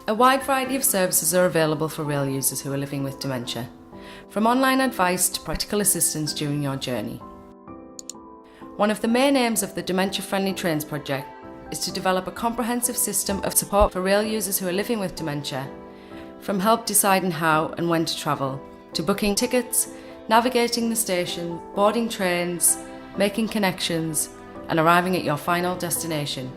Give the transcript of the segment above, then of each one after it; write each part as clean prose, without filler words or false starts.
A wide variety of services are available for rail users who are living with dementia, from online advice to practical assistance during your journey. One of the main aims of the Dementia Friendly Trains project is to develop a comprehensive system of support for rail users who are living with dementia, from help deciding how and when to travel, to booking tickets, navigating the station, boarding trains, making connections, and arriving at your final destination.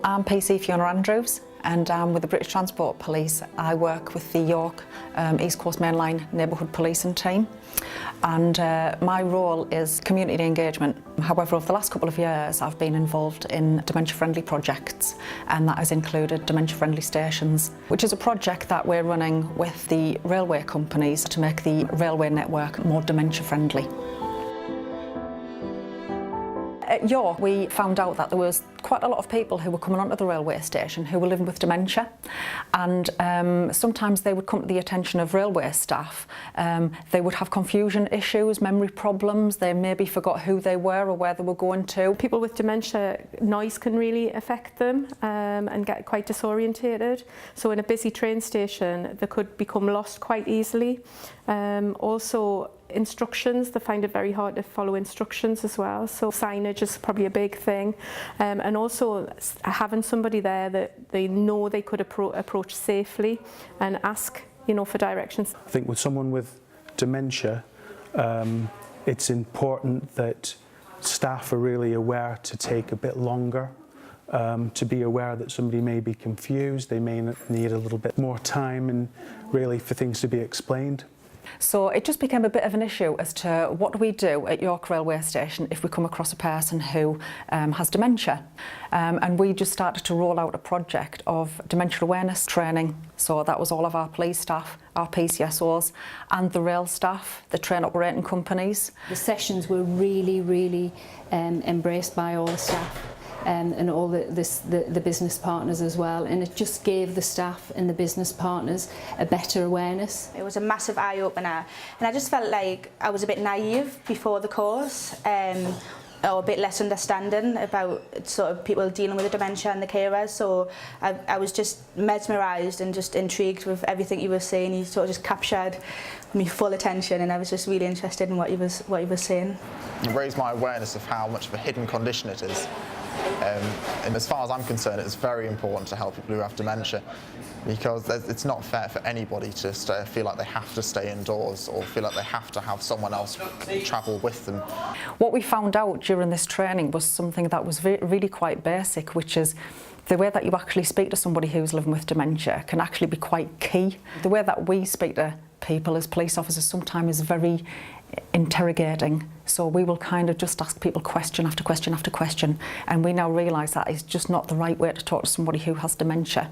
I'm PC Fiona Andrews and I'm with the British Transport Police. I work with the York East Coast Mainline Neighbourhood Policing team, and my role is community engagement. However, over the last couple of years I've been involved in dementia-friendly projects, and that has included dementia-friendly stations, which is a project that we're running with the railway companies to make the railway network more dementia-friendly. At York, we found out that there was quite a lot of people who were coming onto the railway station who were living with dementia, and sometimes they would come to the attention of railway staff. They would have confusion issues, memory problems, they maybe forgot who they were or where they were going to. People with dementia, noise can really affect them and get quite disorientated. So in a busy train station, they could become lost quite easily. Also, instructions, they find it very hard to follow instructions as well, so signage is probably a big thing, and also having somebody there that they know they could approach safely and ask, for directions. I think with someone with dementia, it's important that staff are really aware to take a bit longer, to be aware that somebody may be confused, they may need a little bit more time and really for things to be explained. So it just became a bit of an issue as to what do we do at York Railway Station if we come across a person who has dementia. And we just started to roll out a project of dementia awareness training. So that was all of our police staff, our PCSOs and the rail staff, the train operating companies. The sessions were really embraced by all the staff. And all the business partners as well, and it just gave the staff and the business partners a better awareness. It was a massive eye-opener, and I just felt like I was a bit naive before the course, or a bit less understanding about sort of people dealing with the dementia and the carers, so I was just mesmerised and just intrigued with everything you were saying. You sort of just captured me full attention, and I was just really interested in what you was saying. It raised my awareness of how much of a hidden condition it is. And as far as I'm concerned, it's very important to help people who have dementia, because it's not fair for anybody to feel like they have to stay indoors or feel like they have to have someone else travel with them. What we found out during this training was something that was really quite basic, which is the way that you actually speak to somebody who's living with dementia can actually be quite key. The way that we speak to people as police officers sometimes is very interrogating, so we will kind of just ask people question after question after question, and we now realise that is just not the right way to talk to somebody who has dementia.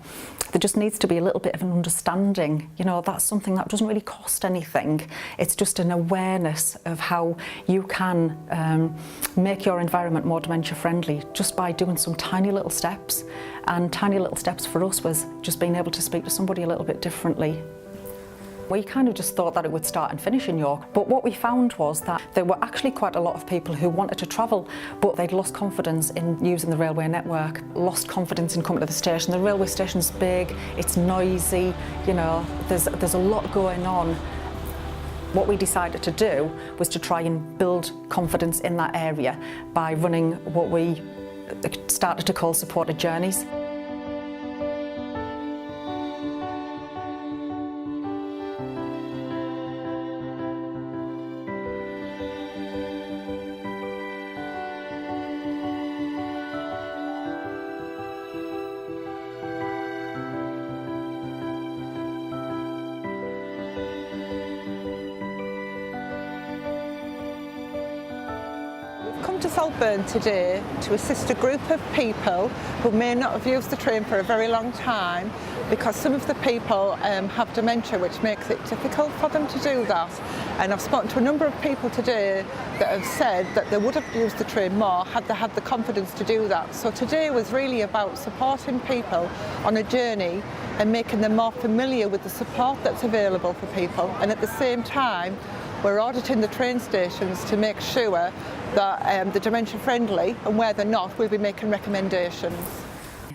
There just needs to be a little bit of an understanding, that's something that doesn't really cost anything. It's just an awareness of how you can make your environment more dementia friendly just by doing some tiny little steps, and tiny little steps for us was just being able to speak to somebody a little bit differently. We kind of just thought that it would start and finish in York, but what we found was that there were actually quite a lot of people who wanted to travel, but they'd lost confidence in using the railway network, lost confidence in coming to the station. The railway station's big, it's noisy, there's a lot going on. What we decided to do was to try and build confidence in that area by running what we started to call supported journeys. Come to Saltburn today to assist a group of people who may not have used the train for a very long time, because some of the people have dementia, which makes it difficult for them to do that. And I've spoken to a number of people today that have said that they would have used the train more had they had the confidence to do that. So today was really about supporting people on a journey and making them more familiar with the support that's available for people, and at the same time we're auditing the train stations to make sure that they're dementia friendly, and where they're not, we'll be making recommendations.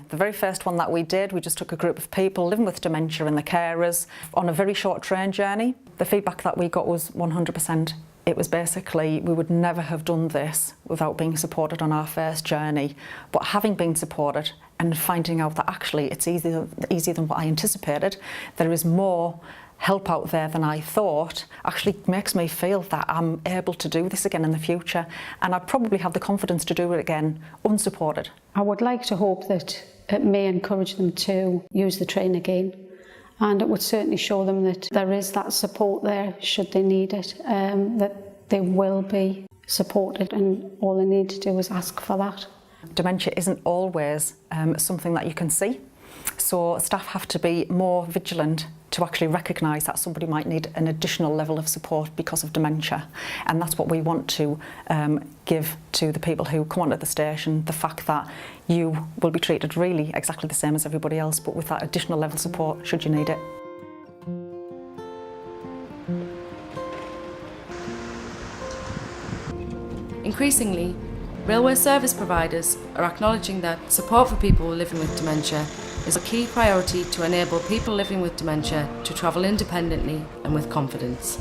The very first one that we did, we just took a group of people living with dementia and the carers on a very short train journey. The feedback that we got was 100%. It was basically, we would never have done this without being supported on our first journey. But having been supported and finding out that actually it's easier than what I anticipated, there is more help out there than I thought, actually makes me feel that I'm able to do this again in the future, and I'd probably have the confidence to do it again unsupported. I would like to hope that it may encourage them to use the train again, and it would certainly show them that there is that support there should they need it, that they will be supported, and all they need to do is ask for that. Dementia isn't always something that you can see, so staff have to be more vigilant to actually recognise that somebody might need an additional level of support because of dementia, and that's what we want to give to the people who come onto the station, the fact that you will be treated really exactly the same as everybody else, but with that additional level of support should you need it. Increasingly, railway service providers are acknowledging that support for people living with dementia is a key priority to enable people living with dementia to travel independently and with confidence.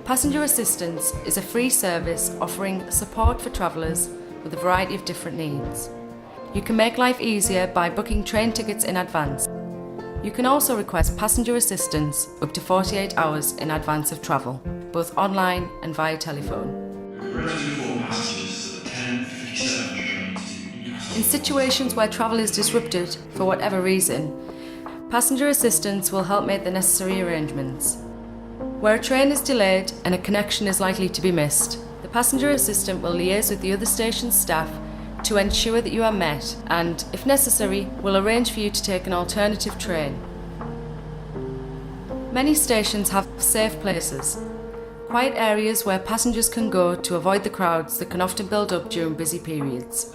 Passenger assistance is a free service offering support for travellers with a variety of different needs. You can make life easier by booking train tickets in advance. You can also request passenger assistance up to 48 hours in advance of travel, both online and via telephone. In situations where travel is disrupted for whatever reason, passenger assistance will help make the necessary arrangements. Where a train is delayed and a connection is likely to be missed, the passenger assistant will liaise with the other station's staff to ensure that you are met and, if necessary, will arrange for you to take an alternative train. Many stations have safe places, quiet areas where passengers can go to avoid the crowds that can often build up during busy periods.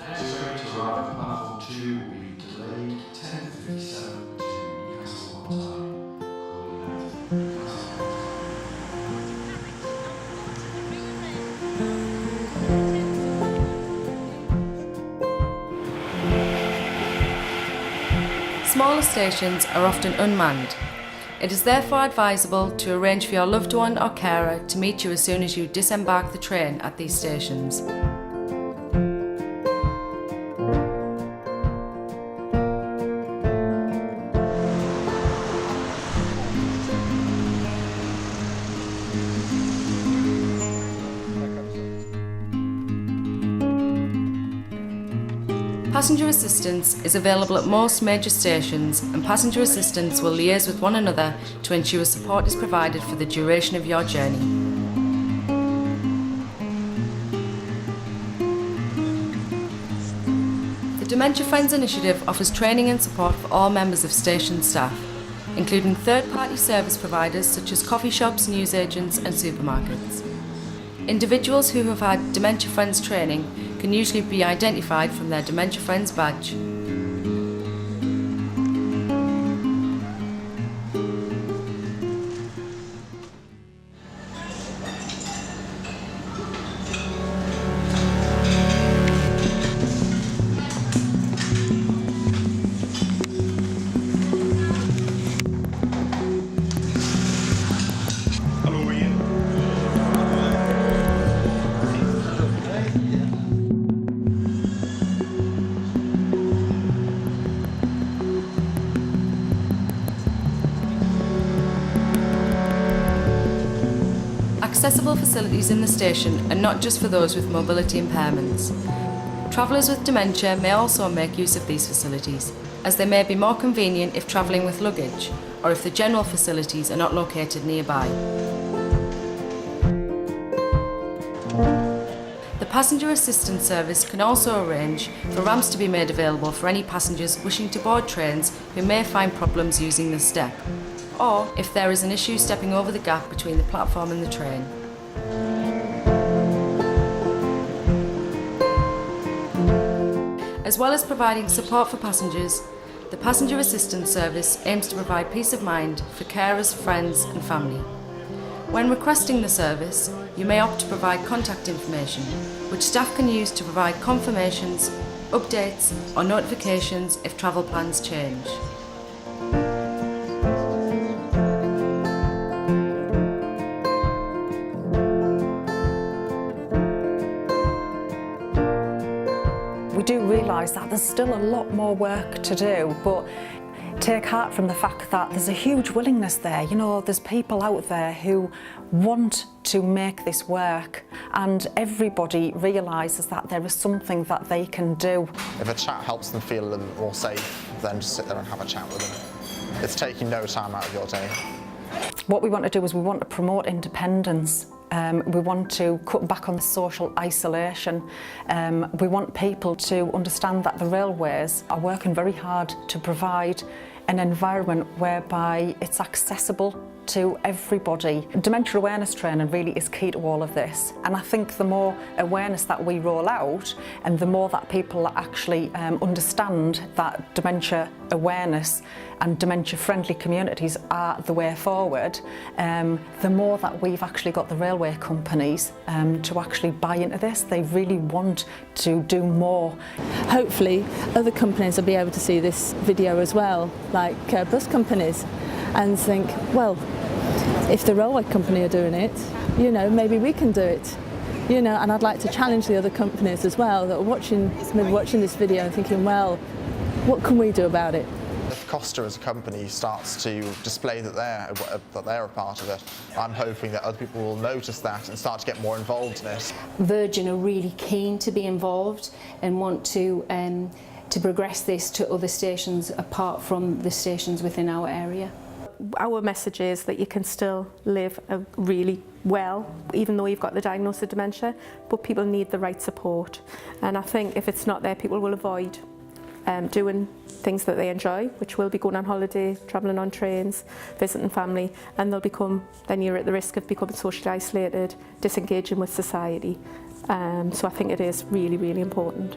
Smaller stations are often unmanned. It is therefore advisable to arrange for your loved one or carer to meet you as soon as you disembark the train at these stations. Passenger assistance is available at most major stations, and passenger assistants will liaise with one another to ensure support is provided for the duration of your journey. The Dementia Friends initiative offers training and support for all members of station staff, including third-party service providers such as coffee shops, newsagents and supermarkets. Individuals who have had Dementia Friends training can usually be identified from their Dementia Friends badge. Accessible facilities in the station are not just for those with mobility impairments. Travellers with dementia may also make use of these facilities, as they may be more convenient if travelling with luggage, or if the general facilities are not located nearby. The passenger assistance service can also arrange for ramps to be made available for any passengers wishing to board trains who may find problems using the step, or if there is an issue stepping over the gap between the platform and the train. As well as providing support for passengers, the passenger assistance service aims to provide peace of mind for carers, friends and family. When requesting the service, you may opt to provide contact information, which staff can use to provide confirmations updates or notifications if travel plans change. We do realise that there's still a lot more work to do, but take heart from the fact that there's a huge willingness there. You know, there's people out there who want to make this work, and everybody realises that there is something that they can do. If a chat helps them feel a little bit more safe, then just sit there and have a chat with them. It's taking no time out of your day. What we want to do is we want to promote independence. We want to cut back on social isolation. We want people to understand that the railways are working very hard to provide an environment whereby it's accessible to everybody. Dementia awareness training really is key to all of this, and I think the more awareness that we roll out and the more that people actually understand that dementia awareness and dementia-friendly communities are the way forward, the more that we've actually got the railway companies to actually buy into this. They really want to do more. Hopefully other companies will be able to see this video as well, like bus companies, and think, well, if the railway company are doing it, you know, maybe we can do it. You know, and I'd like to challenge the other companies as well that are maybe watching this video and thinking, well, what can we do about it? If Costa as a company starts to display that they're a part of it, I'm hoping that other people will notice that and start to get more involved in it. Virgin are really keen to be involved and want to progress this to other stations apart from the stations within our area. Our message is that you can still live really well, even though you've got the diagnosis of dementia, but people need the right support. And I think if it's not there, people will avoid doing things that they enjoy, which will be going on holiday, travelling on trains, visiting family, and then you're at the risk of becoming socially isolated, disengaging with society. So I think it is really, really important.